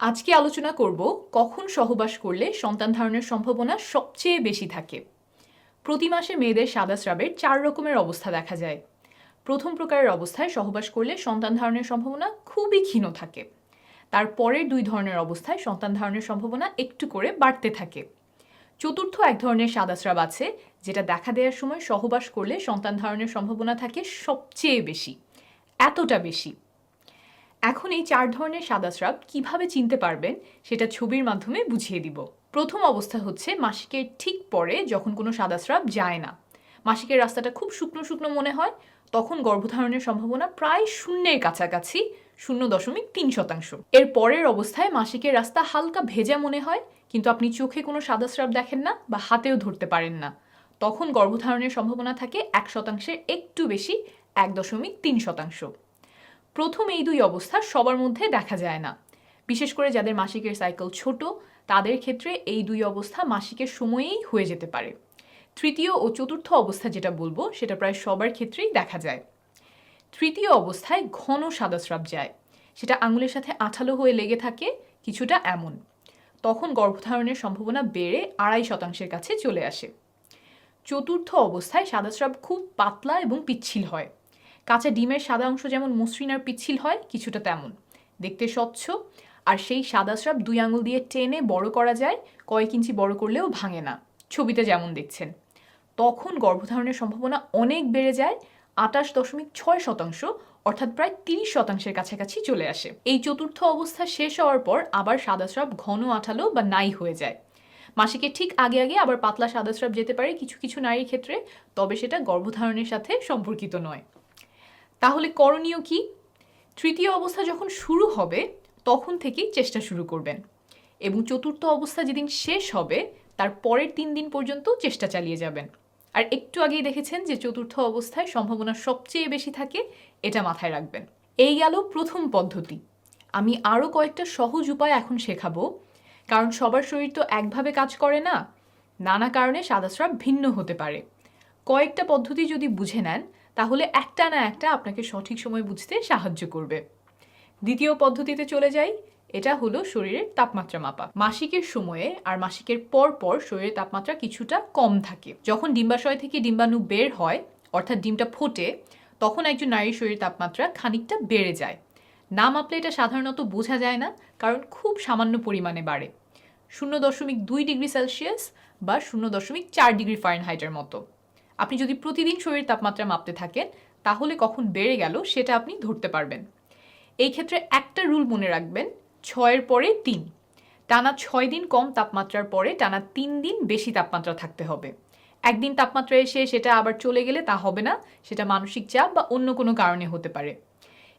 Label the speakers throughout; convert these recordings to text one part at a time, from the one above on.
Speaker 1: আজকে আলোচনা করব কখন সহবাস করলে সন্তান ধারণের সম্ভাবনা সবচেয়ে বেশি থাকে। প্রতি মাসে মেয়েদের সাদা স্রাবের 4 রকমের অবস্থা দেখা যায়। প্রথম প্রকারের অবস্থায় সহবাস করলে সন্তান ধারণের সম্ভাবনা খুবই ক্ষীণ থাকে। তার পরের 2 ধরনের অবস্থায় সন্তান ধারণের সম্ভাবনা একটু করে বাড়তে থাকে। চতুর্থ এক ধরনের সাদা স্রাব আছে, যেটা দেখা দেওয়ার সময় সহবাস করলে সন্তান ধারণের সম্ভাবনা থাকে সবচেয়ে বেশি, এতটা বেশি। এখন এই 4 ধরনের সাদা স্রাব কিভাবে চিনতে পারবেন সেটা ছবির মাধ্যমে বুঝিয়ে দিব। প্রথম অবস্থা হচ্ছে মাসিকের ঠিক পরে যখন কোনো সাদা স্রাব যায় না, মাসিকের রাস্তাটা খুব শুকনো শুকনো মনে হয়, তখন গর্ভধারণের সম্ভাবনা প্রায় শূন্যের কাছাকাছি, 0.3%। এর পরের অবস্থায় মাসিকের রাস্তা হালকা ভেজা মনে হয়, কিন্তু আপনি চোখে কোনো সাদা স্রাব দেখেন না বা হাতেও ধরতে পারেন না, তখন গর্ভধারণের সম্ভাবনা থাকে 1%-এর একটু বেশি, 1.3%। প্রথম এই 2 অবস্থা সবার মধ্যে দেখা যায় না, বিশেষ করে যাদের মাসিকের সাইকেল ছোট, তাদের ক্ষেত্রে এই 2 অবস্থা মাসিকের সময়েই হয়ে যেতে পারে। তৃতীয় ও চতুর্থ অবস্থা যেটা বলবো সেটা প্রায় সবার ক্ষেত্রেই দেখা যায়। তৃতীয় অবস্থায় ঘন সাদা স্রাব যায়, সেটা আঙুলের সাথে আঠালো হয়ে লেগে থাকে, কিছুটা এমন। তখন গর্ভধারণের সম্ভাবনা বেড়ে 2.5%-এর কাছে চলে আসে। চতুর্থ অবস্থায় সাদা স্রাব খুব পাতলা এবং পিচ্ছিল হয়, কাঁচা ডিমের সাদা অংশ যেমন মসৃণ আর পিচ্ছিল হয়, কিছুটা তেমন দেখতে স্বচ্ছ। আর সেই সাদা স্রাব 2 আঙুল দিয়ে টেনে বড় করা যায়, কয়েক ইঞ্চি বড় করলেও ভাঙে না, ছবিতে যেমন দেখছেন। তখন গর্ভধারণের সম্ভাবনা অনেক বেড়ে যায়, 28.6%, অর্থাৎ প্রায় 30%-এর কাছাকাছি চলে আসে। এই চতুর্থ অবস্থা শেষ হওয়ার পর আবার সাদা স্রাব ঘন আঠালো বা নাই হয়ে যায়। মাসিকের ঠিক আগে আগে আবার পাতলা সাদা স্রাব যেতে পারে কিছু কিছু নারীর ক্ষেত্রে, তবে সেটা গর্ভধারণের সাথে সম্পর্কিত নয়। তাহলে করণীয় কি? তৃতীয় অবস্থা যখন শুরু হবে তখন থেকেই চেষ্টা শুরু করবেন, এবং চতুর্থ অবস্থা যেদিন শেষ হবে তার পরের 3 দিন পর্যন্ত চেষ্টা চালিয়ে যাবেন। আর একটু আগেই দেখেছেন যে চতুর্থ অবস্থায় সম্ভাবনা সবচেয়ে বেশি থাকে, এটা মাথায় রাখবেন। এই গেল প্রথম পদ্ধতি। আমি আরও কয়েকটা সহজ উপায় এখন শেখাবো, কারণ সবার শরীর তো একভাবে কাজ করে না, নানা কারণে সাদা স্রাব ভিন্ন হতে পারে। কয়েকটা পদ্ধতি যদি বুঝে নেন তাহলে একটা না একটা আপনাকে সঠিক সময় বুঝতে সাহায্য করবে। দ্বিতীয় পদ্ধতিতে চলে যাই, এটা হলো শরীরের তাপমাত্রা মাপা। মাসিকের সময়ে আর মাসিকের পর পর শরীরের তাপমাত্রা কিছুটা কম থাকে। যখন ডিম্বাশয় থেকে ডিম্বাণু বের হয়, অর্থাৎ ডিমটা ফোটে, তখন একজন নারীর শরীরের তাপমাত্রা খানিকটা বেড়ে যায়। না মাপলে এটা সাধারণত বোঝা যায় না, কারণ খুব সামান্য পরিমাণে বাড়ে, 0.2 ডিগ্রি সেলসিয়াস বা 0.4 ডিগ্রি ফারেনহাইটের মতো। আপনি যদি প্রতিদিন শরীর তাপমাত্রা মাপতে থাকেন তাহলে কখন বেড়ে গেল সেটা আপনি ধরতে পারবেন। এই ক্ষেত্রে একটা রুল মনে রাখবেন, 6-এর পরে 3। টানা 6 দিন কম তাপমাত্রার পরে টানা 3 দিন বেশি তাপমাত্রা থাকতে হবে। একদিন তাপমাত্রা এসে সেটা আবার চলে গেলে তা হবে না, সেটা মানসিক চাপ বা অন্য কোনো কারণে হতে পারে।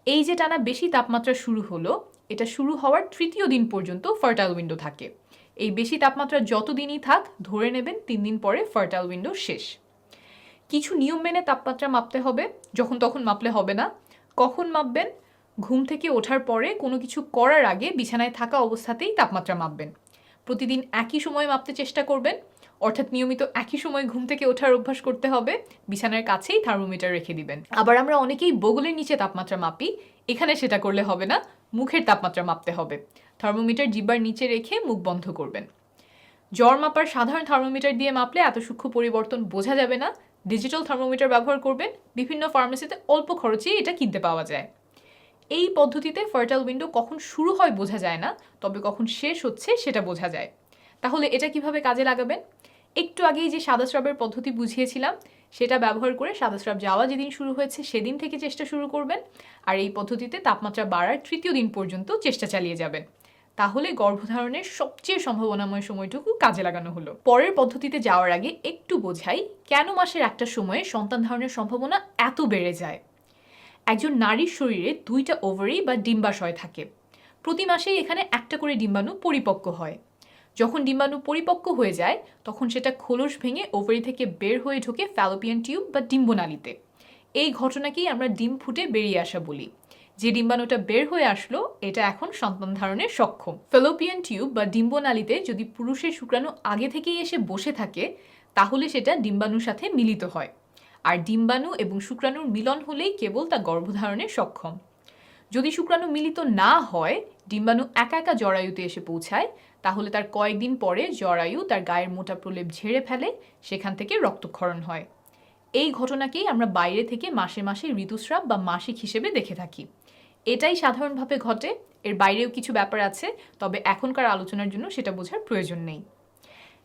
Speaker 1: এই যে টানা বেশি তাপমাত্রা শুরু হলো, এটা শুরু হওয়ার তৃতীয় দিন পর্যন্ত ফার্টাইল উইন্ডো থাকে। এই বেশি তাপমাত্রা যত দিনই থাক, ধরে নেবেন 3 দিন পরে ফার্টাইল উইন্ডো শেষ। কিছু নিয়ম মেনে তাপমাত্রা মাপতে হবে, যখন তখন মাপলে হবে না। কখন মাপবেন? ঘুম থেকে ওঠার পরে কোনো কিছু করার আগে বিছানায় থাকা অবস্থাতেই তাপমাত্রা মাপবেন। প্রতিদিন একই সময়ে মাপতে চেষ্টা করবেন, অর্থাৎ নিয়মিত একই সময় ঘুম থেকে ওঠার অভ্যাস করতে হবে। বিছানার কাছেই থার্মোমিটার রেখে দিবেন। আবার আমরা অনেকেই বগলের নিচে তাপমাত্রা মাপি, এখানে সেটা করলে হবে না, মুখের তাপমাত্রা মাপতে হবে। থার্মোমিটার জিহ্বার নিচে রেখে মুখ বন্ধ করবেন। জ্বর মাপার সাধারণ থার্মোমিটার দিয়ে মাপলে এত সূক্ষ্ম পরিবর্তন বোঝা যাবে না, ডিজিটাল থার্মোমিটার ব্যবহার করবেন। বিভিন্ন ফার্মেসিতে অল্প খরচেই এটা কিনতে পাওয়া যায়। এই পদ্ধতিতে ফার্টাইল উইন্ডো কখন শুরু হয় বোঝা যায় না, তবে কখন শেষ হচ্ছে সেটা বোঝা যায়। তাহলে এটা কিভাবে কাজে লাগাবেন? একটু আগেই যে সাদা স্রাবের পদ্ধতি বুঝিয়েছিলাম, সেটা ব্যবহার করে সাদা স্রাব যাওয়া যেদিন শুরু হয়েছে সেদিন থেকে চেষ্টা শুরু করবেন, আর এই পদ্ধতিতে তাপমাত্রা বাড়ার তৃতীয় দিন পর্যন্ত চেষ্টা চালিয়ে যাবেন। তাহলে গর্ভধারণের সবচেয়ে সম্ভাবনাময় সময়টুকু কাজে লাগানো হলো। পরের পদ্ধতিতে যাওয়ার আগে একটু বোঝাই কেন মাসের একটা সময়ে সন্তান ধারণের সম্ভাবনা এত বেড়ে যায়। একজন নারীর শরীরে 2টা ওভারি বা ডিম্বাশয় থাকে। প্রতি মাসেই এখানে একটা করে ডিম্বাণু পরিপক্ক হয়। যখন ডিম্বাণু পরিপক্ক হয়ে যায় তখন সেটা খোলস ভেঙে ওভারি থেকে বের হয়ে ঢোকে ফ্যালোপিয়ান টিউব বা ডিম্বনালীতে। এই ঘটনাকেই আমরা ডিম ফুটে বেরিয়ে আসা বলি। যে ডিম্বাণুটা বের হয়ে আসলো এটা এখন সন্তান ধারণে সক্ষম। ফ্যালোপিয়ান টিউব বা ডিম্বনালীতে যদি পুরুষের শুক্রাণু আগে থেকেই এসে বসে থাকে তাহলে সেটা ডিম্বাণুর সাথে মিলিত হয়, আর ডিম্বাণু এবং শুক্রাণুর মিলন হলেই কেবল তা গর্ভধারণে সক্ষম। যদি শুক্রাণু মিলিত না হয়, ডিম্বাণু একা একা জরায়ুতে এসে পৌঁছায়, তাহলে তার কয়েকদিন পরে জরায়ু তার গায়ের মোটা প্রলেপ ঝেড়ে ফেলে, সেখান থেকে রক্তক্ষরণ হয়। এই ঘটনাকেই আমরা বাইরে থেকে মাসে মাসে ঋতুস্রাব বা মাসিক হিসেবে দেখে থাকি। এটাই সাধারণভাবে ঘটে, এর বাইরেও কিছু ব্যাপার আছে, তবে এখনকার আলোচনার জন্য সেটা বোঝার প্রয়োজন নেই।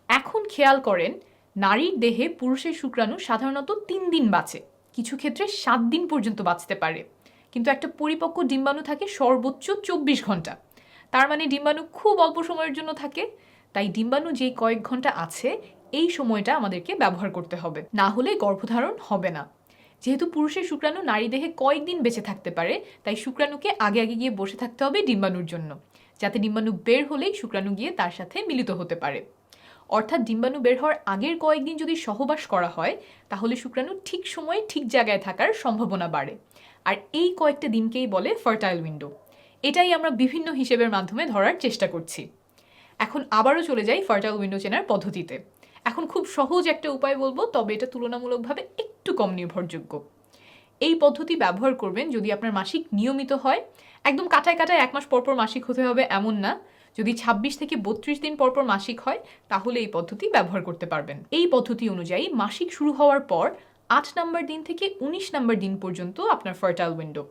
Speaker 1: এখন খেয়াল করেন, নারীর দেহে পুরুষের শুক্রাণু সাধারণত 3 দিন বাঁচে, কিছু ক্ষেত্রে 7 দিন পর্যন্ত বাঁচতে পারে, কিন্তু একটা পরিপক্ক ডিম্বাণু থাকে সর্বোচ্চ 24 ঘন্টা। তার মানে ডিম্বাণু খুব অল্প সময়ের জন্য থাকে। তাই ডিম্বাণু যেই কয়েক ঘন্টা আছে, এই সময়টা আমাদেরকে ব্যবহার করতে হবে, না হলে গর্ভধারণ হবে না। যেহেতু পুরুষের শুক্রাণু নারী দেহে কয়েকদিন বেঁচে থাকতে পারে, তাই শুক্রাণুকে আগে আগে গিয়ে বসে থাকতে হবে ডিম্বাণুর জন্য, যাতে ডিম্বাণু বের হলেই শুক্রাণু গিয়ে তার সাথে মিলিত হতে পারে। অর্থাৎ ডিম্বাণু বের হওয়ার আগের কয়েকদিন যদি সহবাস করা হয়, তাহলে শুক্রাণু ঠিক সময়ে ঠিক জায়গায় থাকার সম্ভাবনা বাড়ে। আর এই কয়েকটা দিনকেই বলে ফার্টাইল উইন্ডো। এটাই আমরা বিভিন্ন হিসেবের মাধ্যমে ধরার চেষ্টা করছি। এখন আবারও চলে যাই ফার্টাইল উইন্ডো চেনার পদ্ধতিতে। এখন খুব সহজ একটা উপায় বলবো, তবে এটা তুলনামূলকভাবে একটু কম নির্ভরযোগ্য। এই পদ্ধতি ব্যবহার করবেন যদি আপনার মাসিক নিয়মিত হয়। একদম কাটায় কাটায় 1 মাস পরপর মাসিক হতে হবে এমন না। যদি 26 থেকে 32 দিন পরপর মাসিক হয়, তাহলে এই পদ্ধতি ব্যবহার করতে পারবেন। এই পদ্ধতি অনুযায়ী মাসিক শুরু হওয়ার পর 8 নম্বর দিন থেকে 19 নম্বর দিন পর্যন্ত আপনার ফার্টাইল উইন্ডো।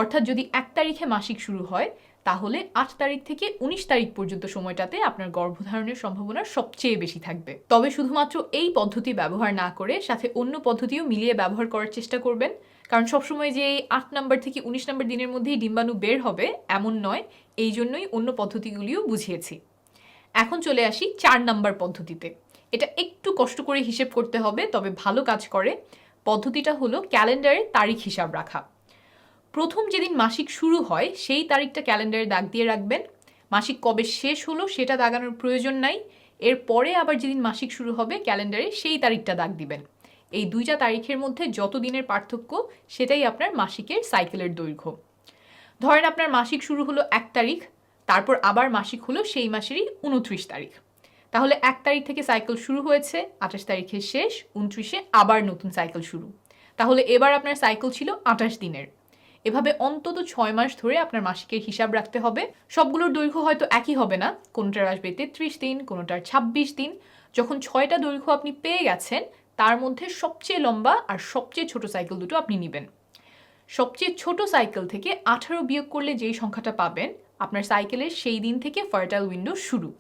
Speaker 1: অর্থাৎ যদি 1 তারিখে মাসিক শুরু হয়, তাহলে 8 তারিখ থেকে 19 তারিখ পর্যন্ত সময়টাতে আপনার গর্ভধারণের সম্ভাবনা সবচেয়ে বেশি থাকবে। তবে শুধুমাত্র এই পদ্ধতি ব্যবহার না করে সাথে অন্য পদ্ধতিও মিলিয়ে ব্যবহার করার চেষ্টা করবেন, কারণ সবসময় যে 8 নম্বর থেকে 19 নম্বর দিনের মধ্যেই ডিম্বাণু বের হবে এমন নয়। এই জন্যই অন্য পদ্ধতিগুলিও বুঝিয়েছি। এখন চলে আসি 4 নম্বর পদ্ধতিতে। এটা একটু কষ্ট করে হিসেব করতে হবে, তবে ভালো কাজ করে। পদ্ধতিটা হলো ক্যালেন্ডারে তারিখ হিসাব রাখা। প্রথম যেদিন মাসিক শুরু হয় সেই তারিখটা ক্যালেন্ডারে দাগ দিয়ে রাখবেন। মাসিক কবে শেষ হলো সেটা দাগানোর প্রয়োজন নাই। এরপরে আবার যেদিন মাসিক শুরু হবে ক্যালেন্ডারে সেই তারিখটা দাগ দিবেন। এই দুইটা তারিখের মধ্যে যত দিনের পার্থক্য, সেটাই আপনার মাসিকের সাইকেলের দৈর্ঘ্য। ধরেন আপনার মাসিক শুরু হলো 1 তারিখ, তারপর আবার মাসিক হলো সেই মাসেরই 29 তারিখ। তাহলে 1 তারিখ থেকে সাইকেল শুরু হয়েছে, 28 তারিখে শেষ, 29-এ আবার নতুন সাইকেল শুরু। তাহলে এবার আপনার সাইকেল ছিল 28 দিনের। এভাবে অন্তত 6 মাস ধরে আপনার মাসিকের হিসাব রাখতে হবে। সবগুলোর দৈর্ঘ্য হয়তো একই হবে না, কোনোটার আসবে 33 দিন, কোনোটার 26 দিন। যখন 6টা দৈর্ঘ্য আপনি পেয়ে গেছেন, তার মধ্যে সবচেয়ে লম্বা আর সবচেয়ে ছোট সাইকেল দুটো আপনি নেবেন। সবচেয়ে ছোট সাইকেল থেকে 18 বিয়োগ করলে যেই সংখ্যাটা পাবেন, আপনার সাইকেলের সেই দিন থেকে ফার্টাইল উইন্ডো শুরু।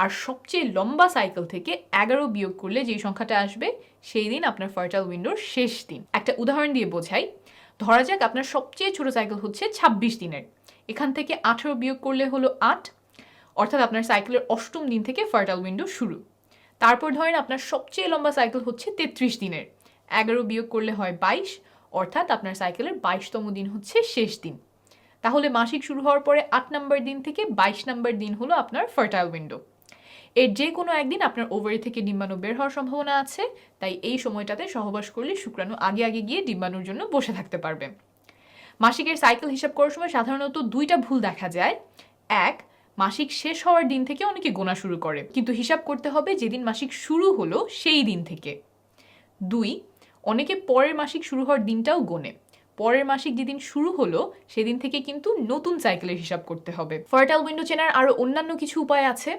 Speaker 1: আর সবচেয়ে লম্বা সাইকেল থেকে 11 বিয়োগ করলে যেই সংখ্যাটা আসবে, সেই দিন আপনার ফার্টাইল উইন্ডোর শেষ দিন। একটা উদাহরণ দিয়ে বোঝাই। ধরা যাক আপনার সবচেয়ে ছোট সাইকেল হচ্ছে 26 দিনের। এখান থেকে 18 বিয়োগ করলে হলো 8, অর্থাৎ আপনার সাইকেলের 8ম দিন থেকে ফার্টাইল উইন্ডো শুরু। তারপর ধরেন আপনার সবচেয়ে লম্বা সাইকেল হচ্ছে 33 দিনের। 11 বিয়োগ করলে হয় 22, অর্থাৎ আপনার সাইকেলের 22তম দিন হচ্ছে শেষ দিন। তাহলে মাসিক শুরু হওয়ার পরে 8 নম্বর দিন থেকে 22 নম্বর দিন হলো আপনার ফার্টাইল উইন্ডো। এর যে কোনো একদিন আপনার ওভারি থেকে ডিম্বাণু বের হওয়ার সম্ভাবনা আছে, তাই এই সময়টাতে সহবাস করলে শুক্রাণু আগে আগে গিয়ে ডিম্বাণুর জন্য বসে থাকতে পারবে। মাসিকের সাইকেল হিসাব করার সময় সাধারণত 2টা ভুল দেখা যায়। 1, মাসিক শেষ হওয়ার দিন থেকে অনেকে গোনা শুরু করে, কিন্তু হিসাব করতে হবে যেদিন মাসিক শুরু হলো সেই দিন থেকে। 2, অনেকে পরের মাসিক শুরু হওয়ার দিনটাও গোনে। পরের মাসিক যেদিন শুরু হলো সেদিন থেকে কিন্তু নতুন সাইকেলের হিসাব করতে হবে। ফার্টাইল উইন্ডো চেনার আরও অন্যান্য কিছু উপায় আছে।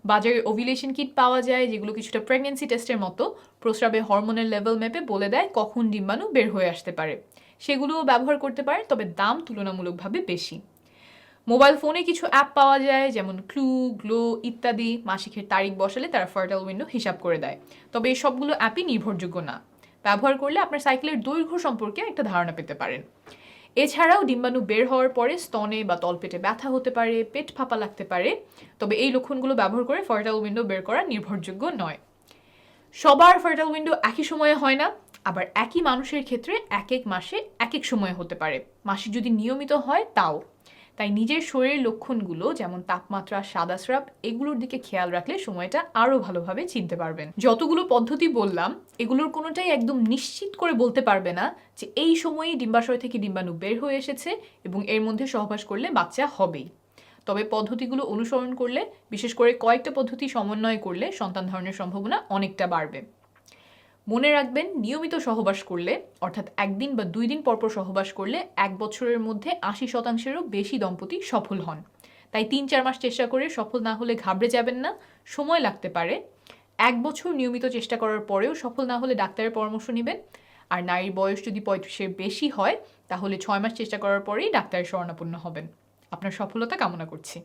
Speaker 1: বাজারে ওভিলেশন কিট পাওয়া যায়, যেগুলো কিছুটা প্রেগনেন্সি টেস্টের মতো প্রস্রাবে হরমোনের লেভেল মেপে বলে দেয় কখন ডিম্বাণু বের হয়ে আসতে পারে। সেগুলোও ব্যবহার করতে পারে, তবে দাম তুলনামূলকভাবে বেশি। মোবাইল ফোনে কিছু অ্যাপ পাওয়া যায়, যেমন ক্লু, গ্লো ইত্যাদি। মাসিকের তারিখ বসালে তারা ফার্টাইল উইন্ডো হিসাব করে দেয়, তবে এই সবগুলো অ্যাপই নির্ভরযোগ্য না। ব্যবহার করলে আপনার সাইকেলের দৈর্ঘ্য সম্পর্কে একটা ধারণা পেতে পারেন। এছাড়াও ডিম্বাণু বের হওয়ার পরে স্তনে বা তলপেটে ব্যথা হতে পারে, পেট ফাঁপা লাগতে পারে, তবে এই লক্ষণগুলো ব্যবহার করে ফার্টাইল উইন্ডো বের করা নির্ভরযোগ্য নয়। সবার ফার্টাইল উইন্ডো একই সময়ে হয় না, আবার একই মানুষের ক্ষেত্রে এক এক মাসে এক এক সময়ে হতে পারে। মাসিক যদি নিয়মিত হয় তাও। তাই নিজের শরীরের লক্ষণগুলো যেমন তাপমাত্রা, সাদা স্রাব, এগুলোর দিকে খেয়াল রাখলে সময়টা আরও ভালোভাবে চিনতে পারবেন। যতগুলো পদ্ধতি বললাম, এগুলোর কোনোটাই একদম নিশ্চিত করে বলতে পারবে না যে এই সময়েই ডিম্বাশয় থেকে ডিম্বাণু বের হয়ে এসেছে এবং এর মধ্যে সহবাস করলে বাচ্চা হবেই। তবে পদ্ধতিগুলো অনুসরণ করলে, বিশেষ করে কয়েকটা পদ্ধতি সমন্বয় করলে সন্তান ধারণের সম্ভাবনা অনেকটা বাড়বে। মনে রাখবেন, নিয়মিত সহবাস করলে, অর্থাৎ 1 দিন বা 2 দিন পরপর সহবাস করলে 1 বছরের মধ্যে 80%-এরও বেশি দম্পতি সফল হন। তাই 3-4 মাস চেষ্টা করে সফল না হলে ঘাবড়ে যাবেন না, সময় লাগতে পারে। 1 বছর নিয়মিত চেষ্টা করার পরেও সফল না হলে ডাক্তারের পরামর্শ নিবেন। আর নারীর বয়স যদি 35-এর বেশি হয় তাহলে 6 মাস চেষ্টা করার পরেই ডাক্তারের শরণাপন্ন হবেন। আপনার সফলতা কামনা করছি।